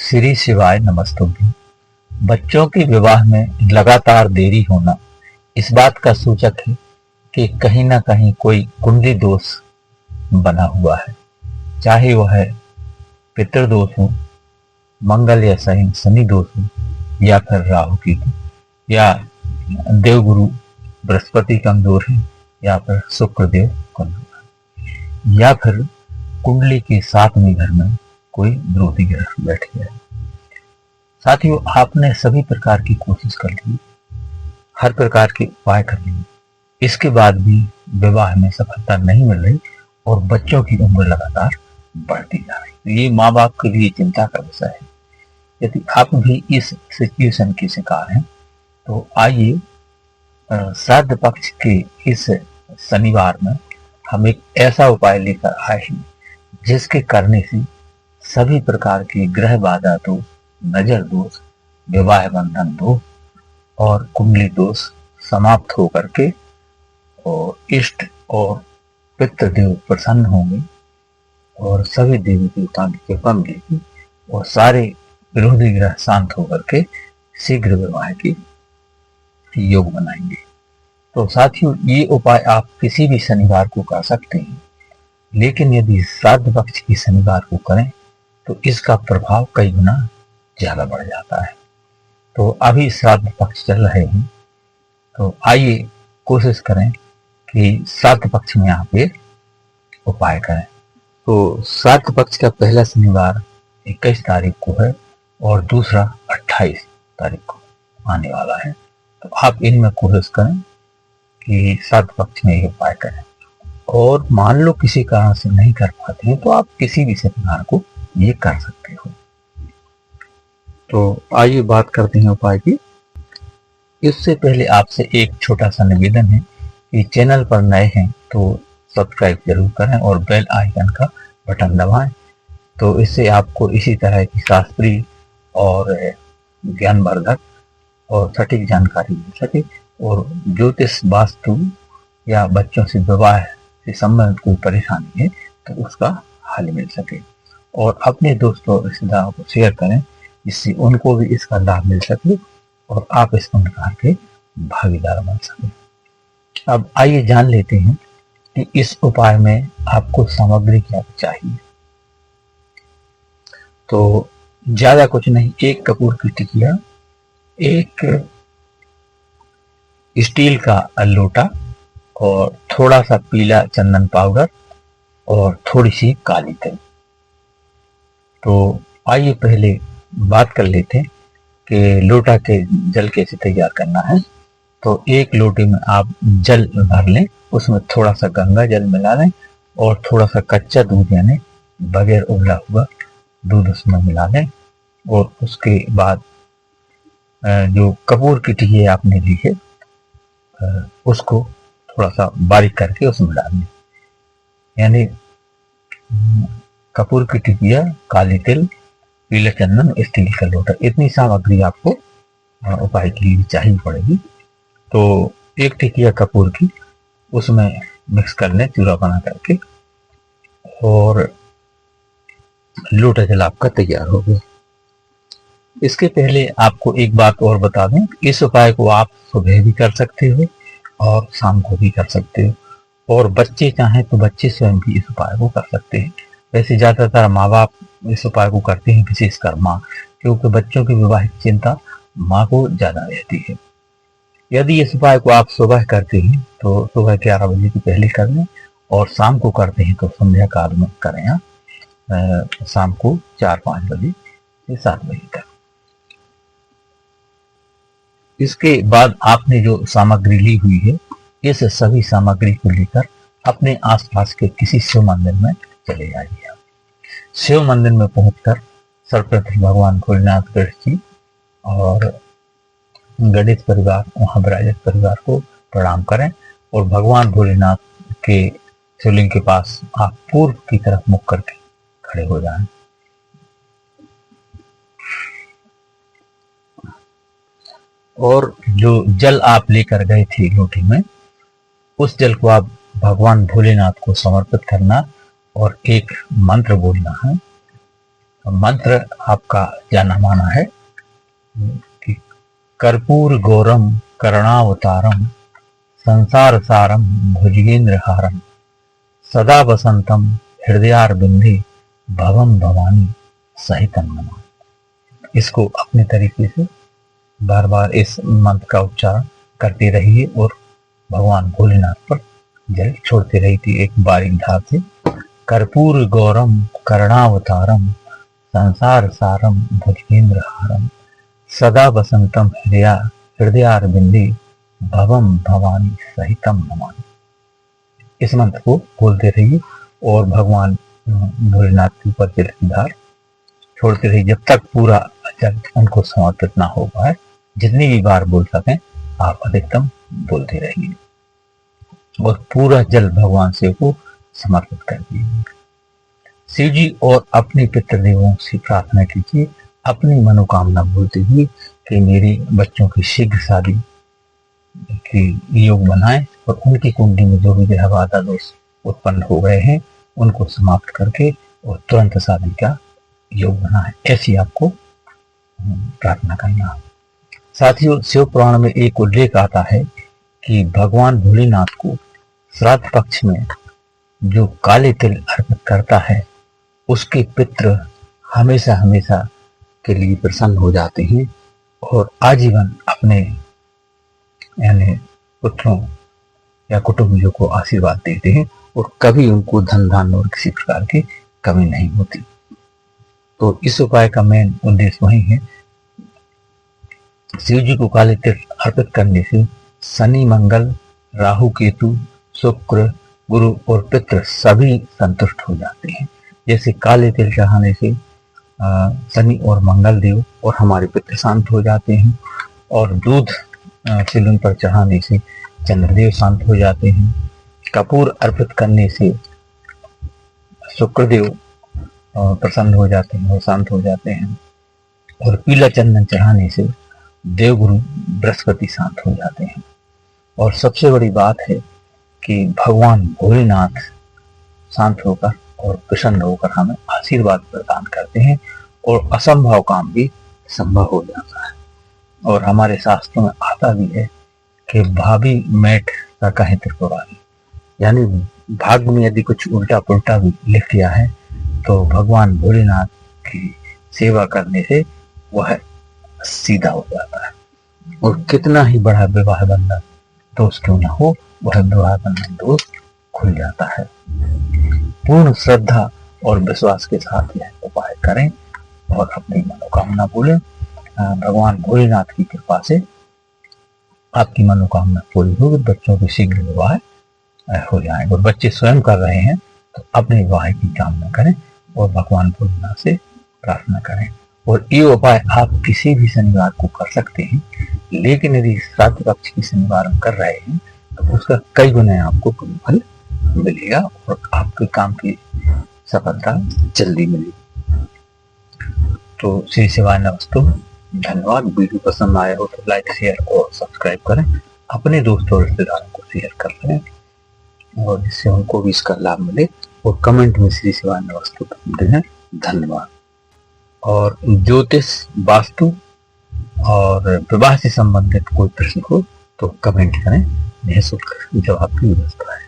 श्री शिवाय नमस्तुभ्यं। बच्चों के विवाह में लगातार देरी होना इस बात का सूचक है कि कहीं न कहीं कोई कुंडली दोष बना हुआ है, चाहे वह पितृदोष हो, मंगल या शनि दोष हो, या फिर राहु की, या देवगुरु बृहस्पति कमजोर है, या फिर शुक्रदेव कमजोर है, या फिर कुंडली के 7वें घर में कोई विरोधी ग्रह बैठ गया है। साथियों, आपने सभी प्रकार की कोशिश कर ली, हर प्रकार के उपाय कर लिए, इसके बाद भी विवाह में सफलता नहीं मिल रही और बच्चों की उम्र लगातार बढ़ती जा रही। ये माँ बाप के लिए चिंता का विषय है। यदि आप भी इस सिचुएशन के शिकार हैं तो आइए श्राद्ध पक्ष के इस शनिवार में हम एक ऐसा उपाय लेकर आए हैं जिसके करने से सभी प्रकार के ग्रह बाधा दोष, नजर दोष, विवाह बंधन दोष और कुंडली दोष समाप्त होकर के और इष्ट और पितृदेव प्रसन्न होंगे और सभी देवी देवताओं की कृपा मिलेगी और सारे विरोधी ग्रह शांत होकर के शीघ्र विवाह के योग बनाएंगे। तो साथियों, ये उपाय आप किसी भी शनिवार को कर सकते हैं, लेकिन यदि श्राद्ध पक्ष की शनिवार को करें तो इसका प्रभाव कई गुना ज्यादा बढ़ जाता है। तो अभी श्राद्ध पक्ष चल रहे हैं, तो आइए कोशिश करें कि श्राद्ध पक्ष में आप ये उपाय करें। तो श्राद्ध पक्ष का पहला शनिवार 21 तारीख को है और दूसरा 28 तारीख को आने वाला है। तो आप इनमें कोशिश करें कि श्राद्ध पक्ष में ये उपाय करें। और मान लो किसी कारण से नहीं कर पाते हैं तो आप किसी भी शनिवार को ये कर सकते हो। तो आइए बात करते हैं उपाय की। इससे पहले आपसे एक छोटा सा निवेदन है कि चैनल पर नए हैं तो सब्सक्राइब जरूर करें और बेल आइकन का बटन दबाएं, तो इससे आपको इसी तरह की शास्त्रीय और ज्ञानवर्धक और सटीक जानकारी मिल सके और ज्योतिष, वास्तु या बच्चों से विवाह से संबंधित कोई परेशानी है तो उसका हल मिल सके। और अपने दोस्तों और रिश्तेदारों को शेयर करें जिससे उनको भी इसका लाभ मिल सके और आप इस अनुसार के भागीदार बन सके। अब आइए जान लेते हैं कि इस उपाय में आपको सामग्री क्या चाहिए। तो ज्यादा कुछ नहीं, एक कपूर की टिकिया, एक स्टील का लोटा और थोड़ा सा पीला चंदन पाउडर और थोड़ी सी काली तिल। तो आइए पहले बात कर लेते हैं कि लोटा के जल कैसे तैयार करना है। तो एक लोटे में आप जल भर लें, उसमें थोड़ा सा गंगा जल मिला लें और थोड़ा सा कच्चा दूध यानी बगैर उबला हुआ दूध उसमें मिला लें और उसके बाद जो कपूर की टिकिया आपने ली है उसको थोड़ा सा बारीक करके उसमें डाल लें, यानी कपूर की टिकिया, काली तिल, पीला चंदन, स्टील का लोटा, इतनी सामग्री आपको उपाय के लिए चाहिए पड़ेगी। तो एक टिकिया कपूर की उसमें मिक्स कर लें चूरा बना करके और लोटा जल आपका तैयार हो गया। इसके पहले आपको एक बात और बता दें, इस उपाय को आप सुबह भी कर सकते हो और शाम को भी कर सकते हो और बच्चे चाहें तो बच्चे स्वयं भी इस उपाय को कर सकते हैं। वैसे ज्यादातर माँ बाप इस उपाय को करते हैं, विशेषकर माँ, क्योंकि बच्चों की विवाहिक चिंता माँ को ज्यादा रहती है। यदि इस उपाय को आप सुबह करते हैं तो सुबह 11 बजे के पहले कर लें और शाम को करते हैं तो संध्या काल में करें, शाम को 4-5 बजे से 7 बजे तक। इसके बाद आपने जो सामग्री ली हुई है, इस सभी सामग्री को लेकर अपने आसपास के किसी शिव मंदिर में चले जाइए। आप शिव मंदिर में पहुंचकर सर्वप्रथम भगवान भोलेनाथ, गणेश जी और गणेश परिवार, वहां विराजक परिवार को प्रणाम करें और भगवान भोलेनाथ के शिवलिंग के पास आप पूर्व की तरफ मुख करके खड़े हो जाएं। और जो जल आप लेकर गए थे लोटे में, उस जल को आप भगवान भोलेनाथ को समर्पित करना और एक मंत्र बोलना है। मंत्र आपका जाना माना है कि कर्पूर गौरम करुणावतारम संसार सारम भुजगेंद्र हारम सदा वसंतम हृदयारविंदे भवम भवानी सहितम नमः। इसको अपने तरीके से बार बार इस मंत्र का उच्चारण करते रहिए और भगवान भोलेनाथ पर जल छोड़ते रही थी एक बारीक धार से। कर्पूर गौरम करुणावतारम संसार सारम भुजगेंद्र हारम सदा वसंतम हृदयारविंदे भवम भवानी सहितम नमामि। इस मंत्र को बोलते रहिए और भगवान भोलेनाथ के ऊपर जल की धार छोड़ते रहिए जब तक पूरा जल उनको समर्पित ना हो पाए। जितनी भी बार बोल सकें आप अधिकतम बोलते रहिए और पूरा जल भगवान शिव को समर्पित कर दीजिए। शिव जी और अपने पितृदेवों से प्रार्थना कीजिए अपनी मनोकामना बोलते हुए कि मेरे बच्चों की शीघ्र शादी की योग बनाए और उनकी कुंडली में जो भी ग्रह बाधा दोष उत्पन्न हो गए हैं उनको समाप्त करके और तुरंत शादी का योग बनाए। ऐसी आपको प्रार्थना करना है। साथियों, शिव पुराण में एक उल्लेख आता है कि भगवान भोलेनाथ को श्राद्ध पक्ष में जो काले तिल अर्पित करता है उसके पितृ हमेशा हमेशा के लिए प्रसन्न हो जाते हैं और आजीवन अपने यानी पुत्रों या कुटुंबियों को आशीर्वाद देते हैं और कभी उनको धन धान्य और किसी प्रकार की कमी नहीं होती। तो इस उपाय का मेन उद्देश्य वही है। शिव जी को काले तिल अर्पित करने से शनि मंगल राहु केतु शुक्र गुरु और पितृ सभी संतुष्ट हो जाते हैं। जैसे काले तिल चढ़ाने से शनि और मंगल देव और हमारे पितृ शांत हो जाते हैं और दूध शिवलिंग पर चढ़ाने से चंद्रदेव शांत हो जाते हैं। कपूर अर्पित करने से शुक्रदेव प्रसन्न हो जाते हैं और शांत हो जाते हैं और पीला चंदन चढ़ाने से देवगुरु बृहस्पति शांत हो जाते हैं। और सबसे बड़ी बात है कि भगवान भोलेनाथ शांत होकर और प्रसन्न होकर हमें आशीर्वाद प्रदान करते हैं और असंभव काम भी संभव हो जाता है। और हमारे शास्त्रों में आता भी है कि भाभी मैट का कहे त्रिपुरारी, यानी भाग्य में यदि कुछ उल्टा पुल्टा भी लिख दिया है तो भगवान भोलेनाथ की सेवा करने से वह सीधा हो जाता है और कितना ही बड़ा विवाह बंधन दोष क्यों न हो वह विवाह बंधन दोष खुल जाता है। पूर्ण श्रद्धा और विश्वास के साथ यह उपाय करें और अपनी मनोकामना बोलें। भगवान भोलेनाथ की कृपा से आपकी मनोकामना पूरी होगी, बच्चों के शीघ्र विवाह हो जाएंगे और बच्चे स्वयं कर रहे हैं तो अपने विवाह की कामना करें और भगवान भोलेनाथ से प्रार्थना करें। और ये उपाय आप किसी भी शनिवार को कर सकते हैं, लेकिन यदि श्राद्ध पक्ष की शनिवार हम कर रहे हैं तो उसका कई गुना आपको फल मिलेगा और आपके काम की सफलता जल्दी मिलेगी। तो श्री शिवाय नमस्तु, धन्यवाद। वीडियो पसंद आया हो तो लाइक शेयर और सब्सक्राइब करें, अपने दोस्तों और रिश्तेदारों को शेयर कर लें और जिससे उनको भी इसका लाभ मिले और कमेंट में श्री शिवाय नमस्तु दें। धन्यवाद। और ज्योतिष वास्तु और विवाह से संबंधित कोई प्रश्न हो तो कमेंट करें, निःशुल्क जवाब की व्यवस्था है।